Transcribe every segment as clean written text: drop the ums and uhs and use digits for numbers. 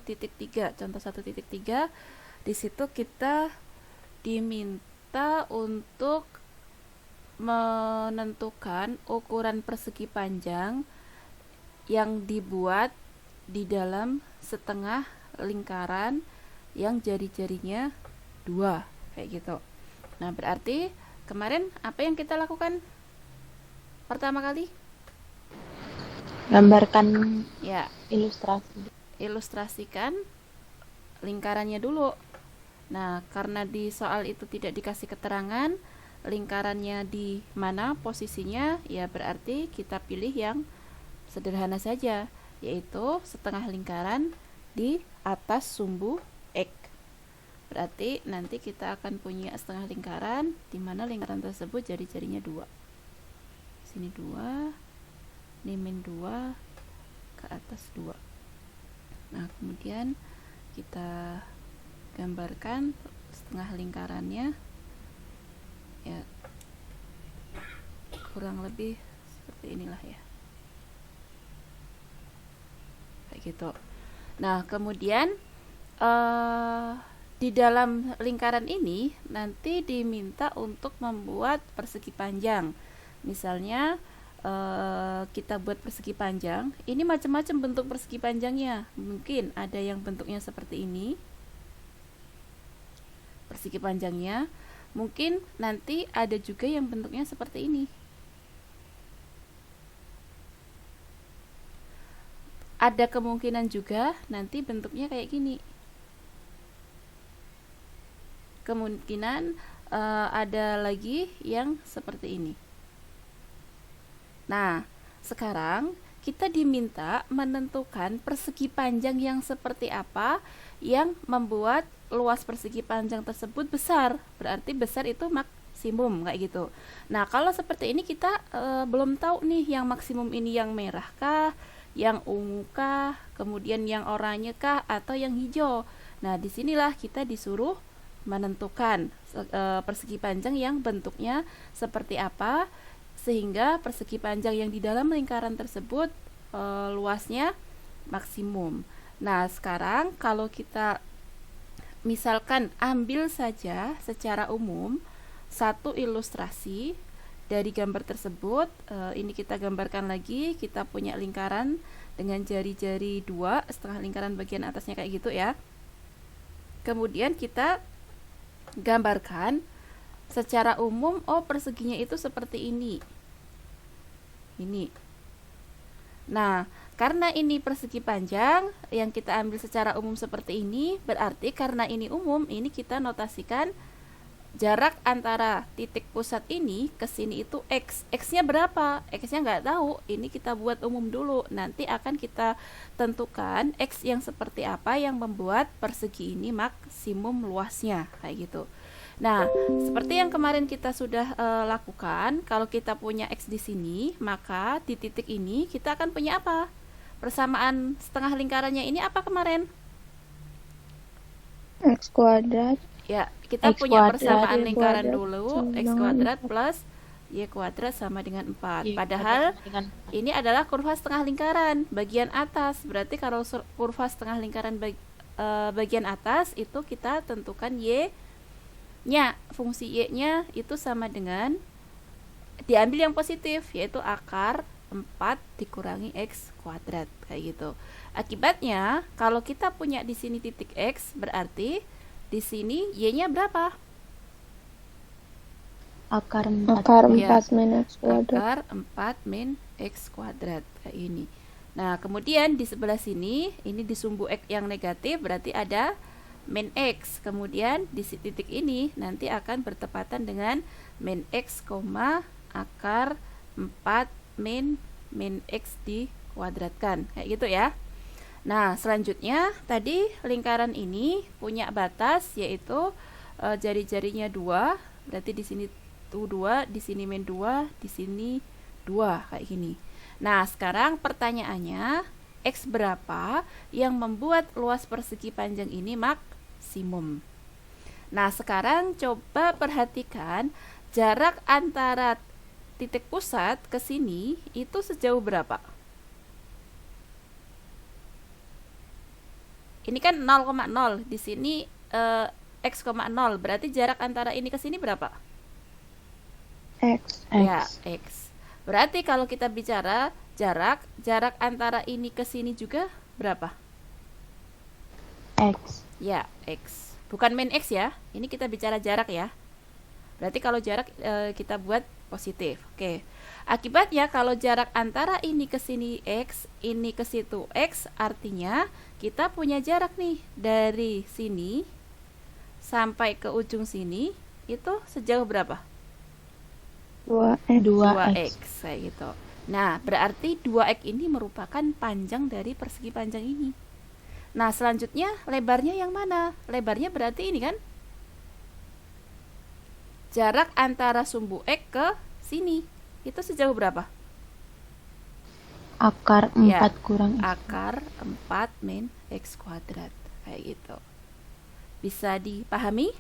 1.3. Contoh 1.3, di situ kita diminta untuk menentukan ukuran persegi panjang yang dibuat di dalam setengah lingkaran yang jari-jarinya 2, kayak gitu. Nah, berarti kemarin apa yang kita lakukan pertama kali? Gambarkan Ya, ilustrasikan lingkarannya dulu. Nah, karena di soal itu tidak dikasih keterangan lingkarannya di mana posisinya, ya berarti kita pilih yang sederhana saja, yaitu setengah lingkaran di atas sumbu X. Berarti nanti kita akan punya setengah lingkaran di mana lingkaran tersebut jari-jarinya 2. Sini 2, ini min 2, ke atas 2. Nah, kemudian kita gambarkan setengah lingkarannya, ya kurang lebih seperti inilah ya, kayak gitu. Nah, kemudian di dalam lingkaran ini nanti diminta untuk membuat persegi panjang. Misalnya kita buat persegi panjang, ini macam-macam bentuk persegi panjangnya. Mungkin ada yang bentuknya seperti ini, persegi panjangnya. Mungkin nanti ada juga yang bentuknya seperti ini. Ada kemungkinan juga nanti bentuknya kayak gini. Kemungkinan ada lagi yang seperti ini. Nah, sekarang kita diminta menentukan persegi panjang yang seperti apa yang membuat luas persegi panjang tersebut besar. Berarti besar itu maksimum, kayak gitu. Nah, kalau seperti ini kita belum tahu nih yang maksimum ini yang merah kah, yang ungu kah, kemudian yang oranye kah, atau yang hijau. Nah, disinilah kita disuruh menentukan persegi panjang yang bentuknya seperti apa, sehingga persegi panjang yang di dalam lingkaran tersebut luasnya maksimum. Nah, sekarang kalau kita misalkan ambil saja secara umum satu ilustrasi dari gambar tersebut, ini kita gambarkan lagi, kita punya lingkaran dengan jari-jari 2, setengah lingkaran bagian atasnya kayak gitu ya. Kemudian kita gambarkan secara umum, perseginya itu seperti ini. Ini. Nah, karena ini persegi panjang yang kita ambil secara umum seperti ini, berarti karena ini umum, ini kita notasikan jarak antara titik pusat ini ke sini itu X. X-nya berapa? X-nya nggak tahu. Ini kita buat umum dulu. Nanti akan kita tentukan X yang seperti apa yang membuat persegi ini maksimum luasnya, kayak gitu. Nah, seperti yang kemarin kita sudah lakukan, kalau kita punya X di sini, maka di titik ini kita akan punya apa? Persamaan setengah lingkarannya ini apa kemarin? X kuadrat. Ya, kita X punya kuadrat, persamaan Y lingkaran kuadrat dulu, sama X dengan kuadrat 4. plus Y kuadrat sama dengan 4. Y Padahal kuadrat dengan 4. ini adalah kurva setengah lingkaran bagian atas. Berarti kalau kurva setengah lingkaran bagian atas itu kita tentukan Y-nya, fungsi Y-nya itu sama dengan, diambil yang positif, yaitu akar 4 dikurangi X kuadrat, kayak gitu. Akibatnya, kalau kita punya di sini titik X, berarti di sini Y-nya berapa? Akar 4 Ya, min X kuadrat. akar 4 min X kuadrat, kayak ini. Nah, kemudian di sebelah sini, ini di sumbu X yang negatif, berarti ada min X. Kemudian di titik ini nanti akan bertepatan dengan min X, akar 4 min X dikuadratkan, kayak gitu ya. Nah, selanjutnya tadi lingkaran ini punya batas, yaitu jari-jarinya 2, berarti di sini tuh 2, di sini min 2, di sini 2, kayak gini. Nah, sekarang pertanyaannya, X berapa yang membuat luas persegi panjang ini maksimum? Nah, sekarang coba perhatikan jarak antara titik pusat ke sini itu sejauh berapa? Ini kan 0,0, di sini X, 0. Berarti jarak antara ini ke sini berapa? X. Ya, X. Berarti kalau kita bicara jarak antara ini ke sini juga berapa? X. Ya, X. Bukan min X ya. Ini kita bicara jarak ya. Berarti kalau jarak kita buat positif. Oke. Akibatnya kalau jarak antara ini ke sini X, ini ke situ X, artinya kita punya jarak nih dari sini sampai ke ujung sini itu sejauh berapa? 2x kayak gitu. Nah, berarti 2x ini merupakan panjang dari persegi panjang ini. Nah, selanjutnya lebarnya yang mana? Lebarnya berarti ini kan? Jarak antara sumbu X ke sini. Itu sejauh berapa? Akar 4 Ya, kurang X. akar 4 min X kuadrat. Kayak gitu. Bisa dipahami?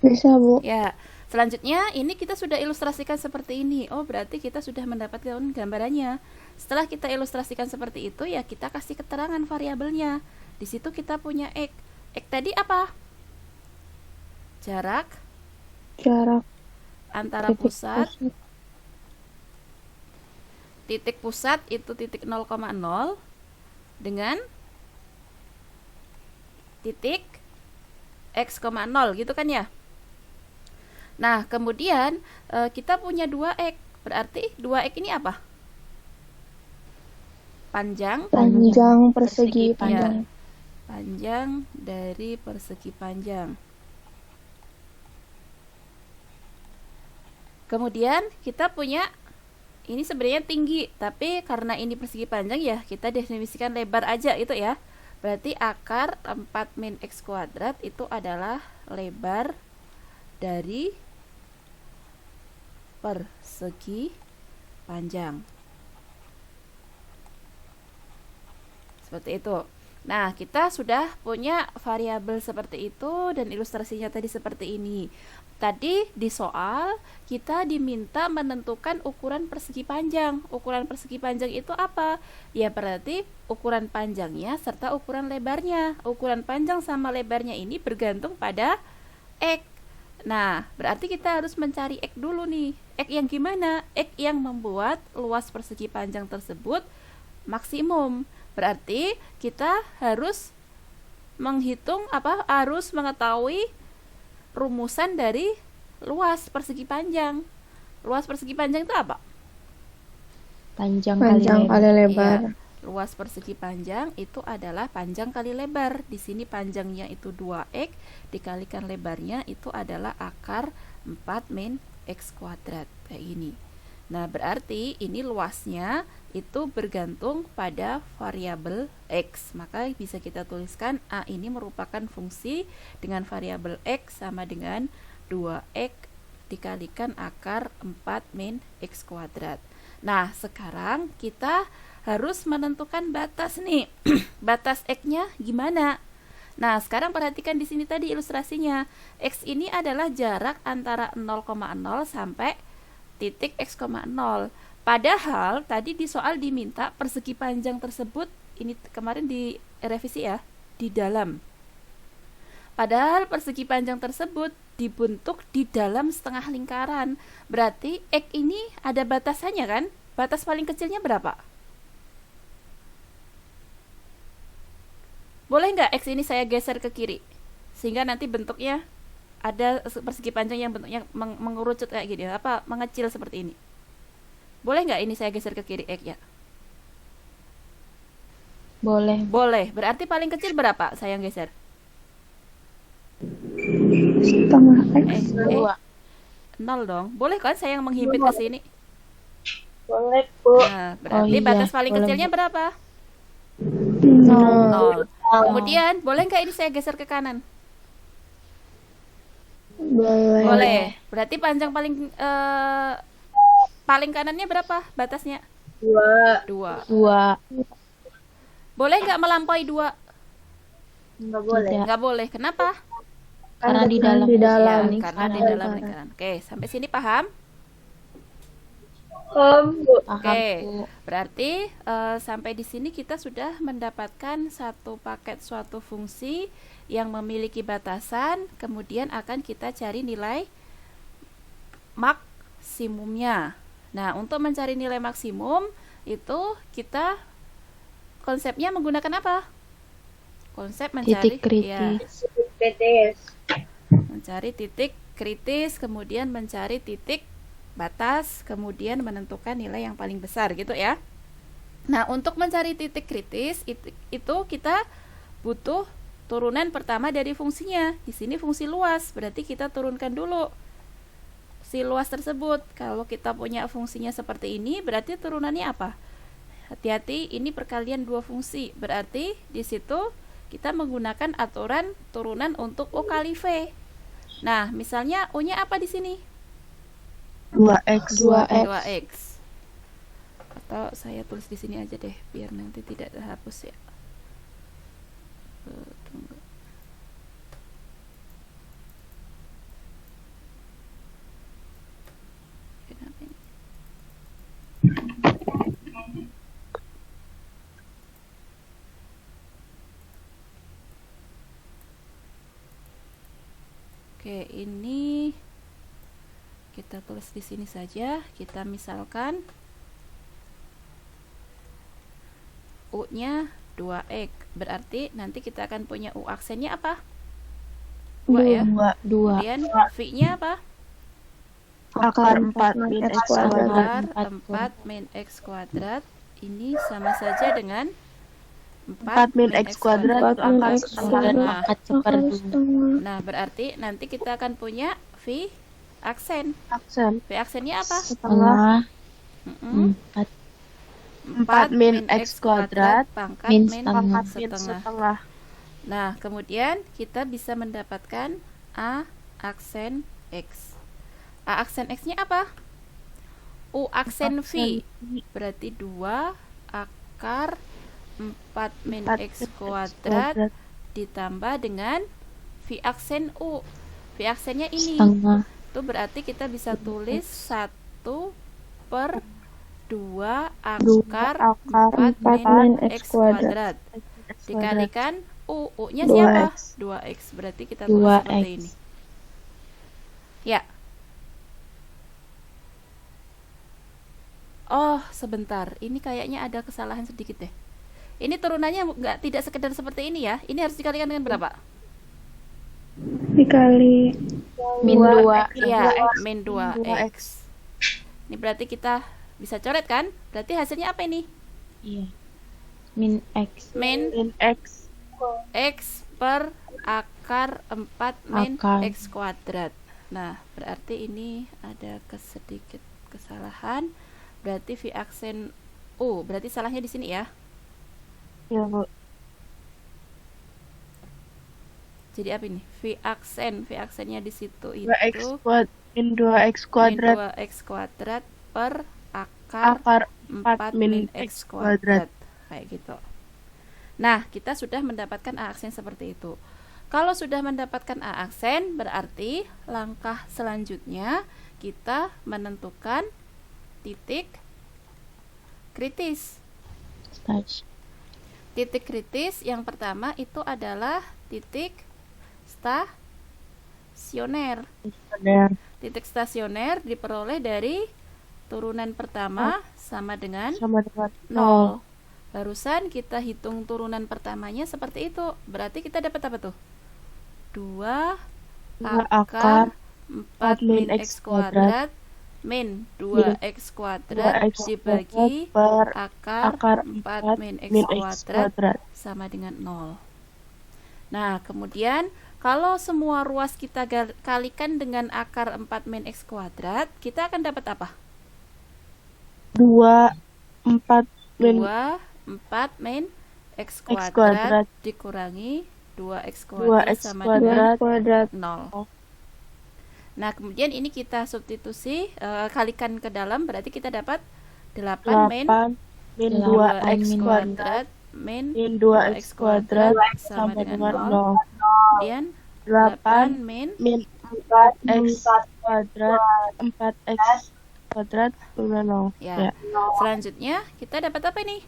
Bisa, Bu. Ya, selanjutnya ini kita sudah ilustrasikan seperti ini. Oh, berarti kita sudah mendapatkan gambarannya. Setelah kita ilustrasikan seperti itu, ya kita kasih keterangan variabelnya. Di situ kita punya X. X tadi apa? Jarak antara titik pusat, titik pusat itu titik 0,0 dengan titik X, 0 gitu kan ya. Nah, kemudian kita punya 2x. Berarti 2x ini apa? Panjang persegi ya, panjang. panjang dari persegi panjang. Kemudian kita punya ini sebenarnya tinggi, tapi karena ini persegi panjang ya kita definisikan lebar aja itu ya. Berarti akar 4 min X kuadrat itu adalah lebar dari persegi panjang. Seperti itu. Nah, kita sudah punya variabel seperti itu dan ilustrasinya tadi seperti ini. Tadi di soal kita diminta menentukan ukuran persegi panjang. Ukuran persegi panjang itu apa? Ya berarti ukuran panjangnya serta ukuran lebarnya. Ukuran panjang sama lebarnya ini bergantung pada X. Nah, berarti kita harus mencari X dulu nih. X yang gimana? X yang membuat luas persegi panjang tersebut maksimum. Berarti kita harus menghitung harus mengetahui rumusan dari luas persegi panjang. Luas persegi panjang itu apa? Panjang kali lebar. Ya, luas persegi panjang itu adalah panjang kali lebar. Di sini panjangnya itu 2x dikalikan lebarnya itu adalah akar 4 min X kuadrat kayak gini. Nah, berarti ini luasnya itu bergantung pada variabel X. Maka bisa kita tuliskan A ini merupakan fungsi dengan variabel X sama dengan 2x dikalikan akar 4 min X kuadrat. Nah, sekarang kita harus menentukan batas nih. Batas X-nya gimana? Nah, sekarang perhatikan di sini tadi ilustrasinya. X ini adalah jarak antara 0,0 sampai titik X, 0. Padahal tadi di soal diminta persegi panjang tersebut, ini kemarin di revisi ya, di dalam. Padahal persegi panjang tersebut dibentuk di dalam setengah lingkaran. Berarti X ini ada batasannya kan? Batas paling kecilnya berapa? Boleh nggak X ini saya geser ke kiri? Sehingga nanti bentuknya ada persegi panjang yang bentuknya mengerucut kayak gini, mengecil seperti ini. Boleh nggak ini saya geser ke kiri X ya? Boleh. Boleh. Berarti paling kecil berapa saya geser? Setengah X. 0 dong. Boleh kan saya yang menghimpit ke sini? Boleh, Bu. Nah, berarti batas paling boleh. kecilnya berapa? 0. 0. Kemudian, boleh nggak ini saya geser ke kanan? Boleh. Berarti panjang paling kanannya berapa batasnya? 2. 2. Boleh nggak melampaui 2? Nggak boleh. Tidak. Nggak boleh. Kenapa? Karena di dalam Ya, karena di dalam lingkaran. Oke, sampai sini paham? Bu. Paham, Oke, Bu. berarti sampai di sini kita sudah mendapatkan satu paket suatu fungsi yang memiliki batasan, kemudian akan kita cari nilai maksimumnya. Nah, untuk mencari nilai maksimum itu kita konsepnya menggunakan apa? Konsep mencari Titik kritis. PTS. mencari titik kritis, kemudian mencari titik batas, kemudian menentukan nilai yang paling besar gitu ya. Nah, untuk mencari titik kritis itu kita butuh turunan pertama dari fungsinya. Di sini fungsi luas, berarti kita turunkan dulu si luas tersebut. Kalau kita punya fungsinya seperti ini, berarti turunannya apa? Hati-hati, ini perkalian dua fungsi. Berarti di situ kita menggunakan aturan turunan untuk U kali V. Nah, misalnya U-nya apa di sini? 2x. 2x. Atau saya tulis di sini aja deh, biar nanti tidak terhapus ya. Tunggu. Kenapa ini? Oke, ini kita tulis di sini saja. Kita misalkan U-nya 2x. Berarti nanti kita akan punya U aksennya apa? 2 ya. 2. Kemudian V-nya apa? Akar 4 min x kuadrat. Akar 4 min x kuadrat. Ini sama saja dengan 4 min x kuadrat. Nah, Angkat seperti nah, berarti nanti kita akan punya V aksen. aksen. V aksennya apa? Setengah. Mm-mm. 4 min x kuadrat pangkat min min setengah. setengah. Nah, kemudian kita bisa mendapatkan A aksen X. A aksen X-nya apa? U aksen V. Berarti 2 akar 4 min X kuadrat ditambah dengan V aksen U. V aksennya ini. Setengah. Itu berarti kita bisa tulis 1 per 2 akar 4 min X kuadrat dikalikan U. U-nya siapa? 2x. Berarti kita tulis 2x. seperti ini. Ya. Oh, sebentar. Ini kayaknya ada kesalahan sedikit deh. Ini turunannya tidak sekedar seperti ini ya. Ini harus dikalikan dengan berapa? Dikali Min 2. Iya, min 2x. Ini berarti kita bisa coret kan? Berarti hasilnya apa ini? Iya. Min x. Min X. x per akar 4 min Akar. x kuadrat. Nah, berarti ini ada sedikit kesalahan. Berarti V aksen U. Berarti salahnya di sini ya. Iya, Bu. Jadi apa ini? V aksennya di situ itu Min 2x kuadrat. min 2x kuadrat per akar Akar 4 min x kuadrat. Kayak gitu. Nah, kita sudah mendapatkan A aksen seperti itu. Kalau sudah mendapatkan A aksen, berarti langkah selanjutnya kita menentukan titik kritis. Titik kritis yang pertama itu adalah titik stasioner. Titik stasioner diperoleh dari turunan pertama sama dengan Sama dengan 0. Barusan kita hitung turunan pertamanya seperti itu. Berarti kita dapat apa tuh? 2 akar 4 min x kuadrat min 2x kuadrat dibagi akar 4 min x kuadrat sama dengan 0. Nah, kemudian kalau semua ruas kita kalikan dengan akar 4 min x kuadrat, kita akan dapat apa? 2 4 min x kuadrat dikurangi 2x kuadrat sama dengan 0. Nah, kemudian ini kita substitusi, kalikan ke dalam, berarti kita dapat 8 min 2x kuadrat min 2x kuadrat sama dengan 0. Kemudian 8 min 4x kuadrat 4x kuadrat udah 0. Ya. Selanjutnya kita dapat apa nih?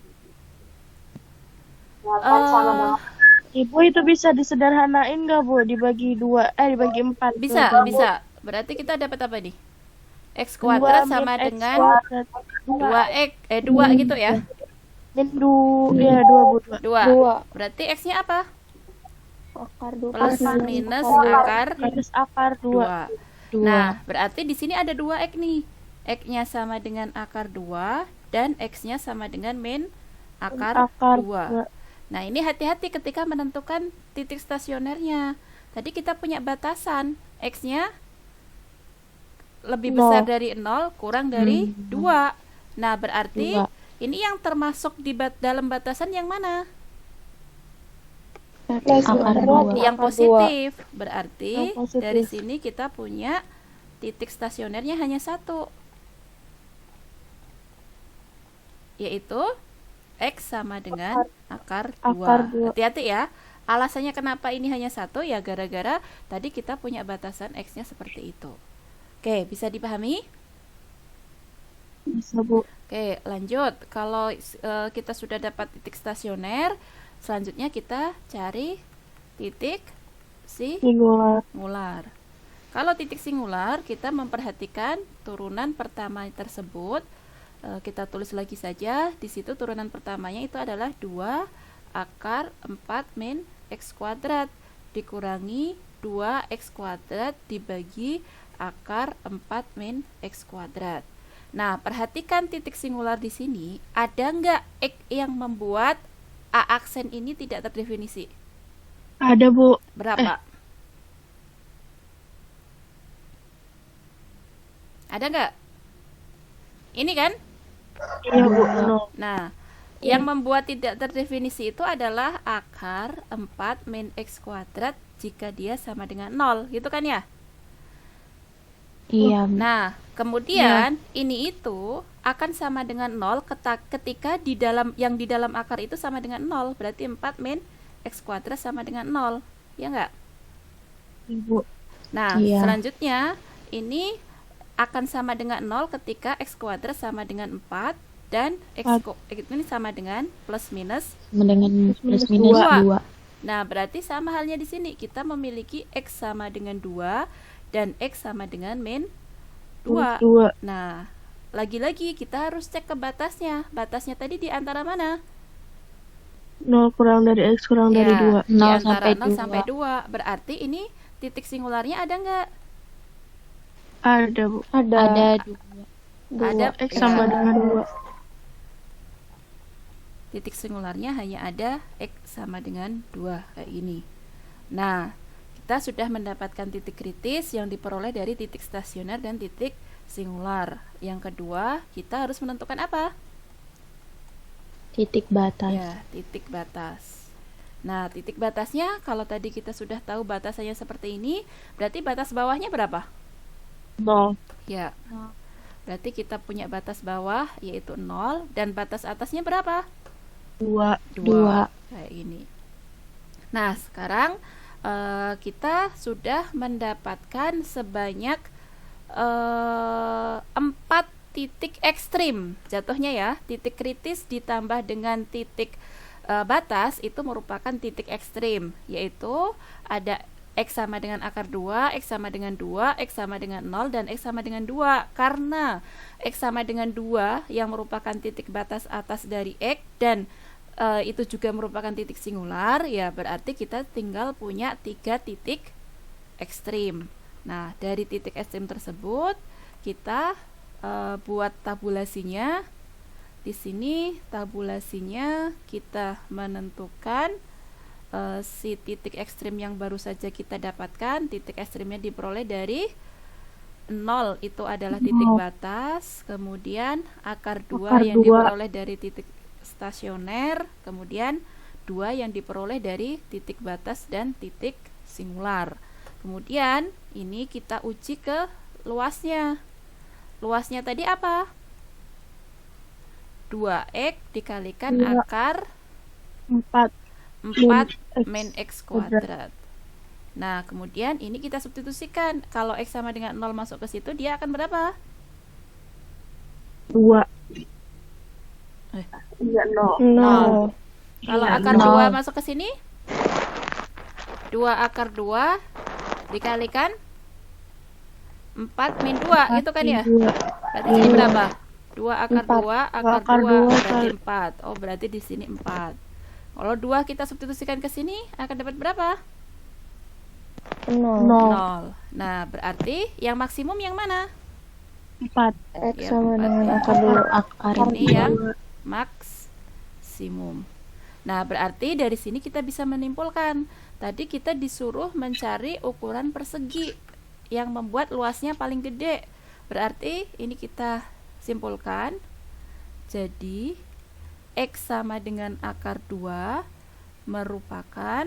8 sama dengan Ibu itu bisa disederhanain nggak Bu? Dibagi 2, dibagi 4. Bisa. Berarti kita dapat apa nih? X kuadrat sama dengan 2 gitu ya. Min 2, ya 2 Bu. 2. Berarti X-nya apa? akar 2 Plus minus akar Minus akar 2. 2. Nah, berarti di sini ada 2 X nih. X-nya sama dengan akar 2 dan X-nya sama dengan min akar 2. Nah, ini hati-hati ketika menentukan titik stasionernya. Tadi kita punya batasan X-nya lebih besar dari 0 kurang dari 2. Nah, berarti ini yang termasuk di dalam batasan yang mana? Akar 2. Yang positif. Berarti Yang positif. dari sini kita punya titik stasionernya hanya 1, yaitu X sama dengan akar 2. Hati-hati ya. Alasannya kenapa ini hanya 1 ya gara-gara tadi kita punya batasan X-nya seperti itu. Oke, bisa dipahami? Bisa Bu. Oke, lanjut. Kalau kita sudah dapat titik stasioner, selanjutnya kita cari titik singular. Kalau titik singular, kita memperhatikan turunan pertama tersebut. Kita tulis lagi saja. Di situ turunan pertamanya itu adalah 2 akar 4 min X kuadrat dikurangi 2X kuadrat dibagi akar 4 min X kuadrat. Nah, perhatikan titik singular di sini. Ada nggak X yang membuat A aksen ini tidak terdefinisi? Ada Bu. Berapa? Ada nggak? Ini kan? Iya Bu. 0. Nah, yang membuat tidak terdefinisi itu adalah akar 4 min X kuadrat jika dia sama dengan 0, gitu kan ya? Iya. Nah, kemudian ini itu akan sama dengan 0 ketika di dalam akar itu sama dengan 0, berarti 4 min X kuadrat sama dengan 0, ya enggak? Ibu. Nah, Iya. selanjutnya ini akan sama dengan 0 ketika X kuadrat sama dengan 4 dan ini sama dengan plus minus. Dengan plus minus dua. 2. Nah, berarti sama halnya di sini. Kita memiliki X sama dengan 2 dan X sama dengan min 2. 2. Nah, lagi-lagi kita harus cek ke batasnya. Batasnya tadi di antara mana? 0 kurang dari X kurang dari 2. Di 0 antara sampai 0 sampai 2. Berarti ini titik singularnya ada nggak? Ada Bu. Ada 2. Ada. X sama dengan 2. Titik singularnya hanya ada X sama dengan 2 kayak ini. Nah, kita sudah mendapatkan titik kritis yang diperoleh dari titik stasioner dan titik singular. Yang kedua, kita harus menentukan apa? Titik batas. Ya, titik batas. Nah, titik batasnya kalau tadi kita sudah tahu batasannya seperti ini, berarti batas bawahnya berapa? 0. Ya. Berarti kita punya batas bawah yaitu 0 dan batas atasnya berapa? 2. 2. Kayak ini. Nah, sekarang kita sudah mendapatkan sebanyak 4 titik ekstrim jatuhnya ya. Titik kritis ditambah dengan titik batas itu merupakan titik ekstrim, yaitu ada X sama dengan akar 2, X sama dengan 2, X sama dengan 0, dan X sama dengan 2. Karena X sama dengan 2 yang merupakan titik batas atas dari X dan itu juga merupakan titik singular, ya berarti kita tinggal punya 3 titik ekstrim. Nah, dari titik ekstrim tersebut kita buat tabulasinya. Di sini tabulasinya kita menentukan si titik ekstrim yang baru saja kita dapatkan. Titik ekstrimnya diperoleh dari 0 itu adalah titik batas, kemudian akar 2 yang diperoleh dari titik stasioner, kemudian 2 yang diperoleh dari titik batas dan titik singular. Kemudian ini kita uji ke luasnya. Luasnya tadi apa? 2X dikalikan 2. akar 4. 4 min X kuadrat. Nah, kemudian ini kita substitusikan. Kalau X sama dengan 0 masuk ke situ, dia akan berapa? 2. Eh. Enggak, 0. Nol. Kalau Iya, akar nol. 2 masuk ke sini, 2 akar 2 dikalikan 4 min 2 gitu kan ya? 2. Berarti sini berapa? 2 akar 2 akar akar 2 dua berarti kali 4. Oh, berarti di sini 4. Kalau 2 kita substitusikan ke sini akan dapat berapa? 0. 0. Nah, berarti yang maksimum yang mana? 4. X Ya, sama 4 dengan ya. akar 2. Akar Ini yang maksimum. Nah, berarti dari sini kita bisa menyimpulkan. Tadi kita disuruh mencari ukuran persegi yang membuat luasnya paling gede. Berarti ini kita simpulkan. Jadi X sama dengan akar 2 merupakan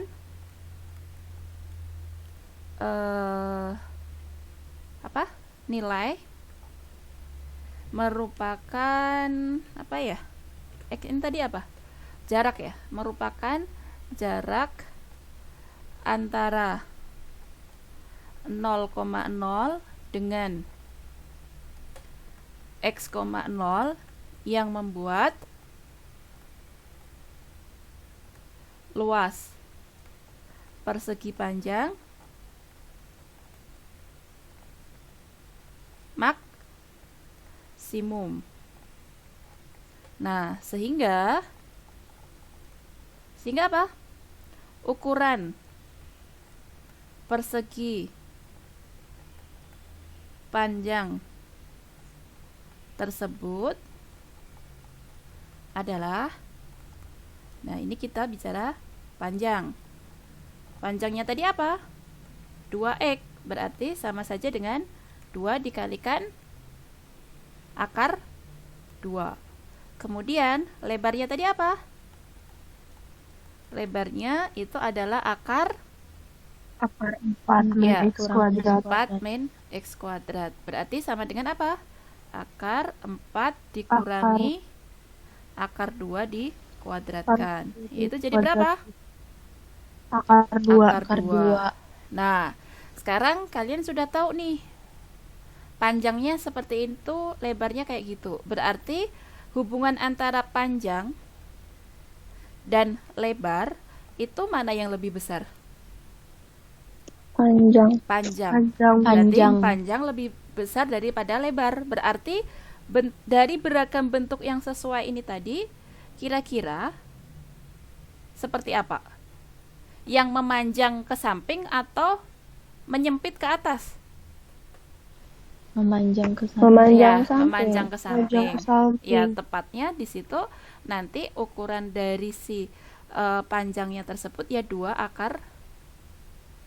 apa? Nilai merupakan apa ya? X ini tadi apa? Jarak ya, merupakan jarak antara 0,0 dengan x,0 yang membuat luas persegi panjang maksimum. Nah, sehingga apa? Ukuran persegi panjang tersebut adalah, nah ini kita bicara panjang. Panjangnya tadi apa? 2x, berarti sama saja dengan 2 dikalikan akar 2. Kemudian lebarnya tadi apa? Lebarnya itu adalah akar 4 min Ya, X kuadrat. 4 min x kuadrat. Berarti sama dengan apa? Akar 4 dikurangi akar 2 dikuadratkan. Itu jadi berapa? Akar 2. Akar 2. Nah, sekarang kalian sudah tahu nih. Panjangnya seperti itu, lebarnya kayak gitu. Berarti hubungan antara panjang dan lebar itu mana yang lebih besar? Panjang. Panjang. Panjang. Berarti Panjang. panjang lebih besar daripada lebar. Berarti dari beragam bentuk yang sesuai ini tadi, kira-kira seperti apa? Yang memanjang ke samping atau menyempit ke atas? memanjang ke samping. Memanjang Ya, samping. memanjang ke Panjang samping. ke samping. Ya, tepatnya di situ nanti ukuran dari si panjangnya tersebut ya 2 akar